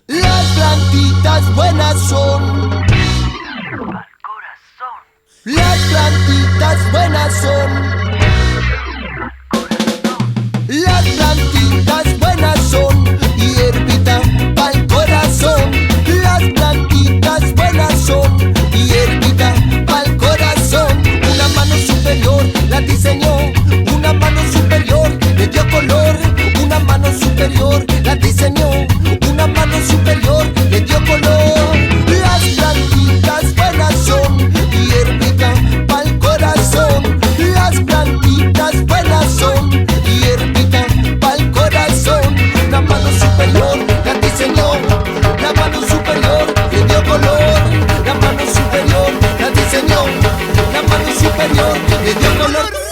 Las plantitas buenas son. Las plantitas buenas son. Las plantitas buenas son. Hierbita pa'l corazón. Las plantitas buenas son. Hierbita pa'l corazón. Una mano superior la diseñó. Una mano superior le dio color. Una mano superior la diseñó. Una mano superior le dio color. Las plantitas buenas son. Hierbita pa'l corazón. Las plantitas buenas son. Hierbita pa'l corazón. Una mano superior la diseñó. La mano superior le dio color. La mano superior la diseñó. La mano superior le dio color.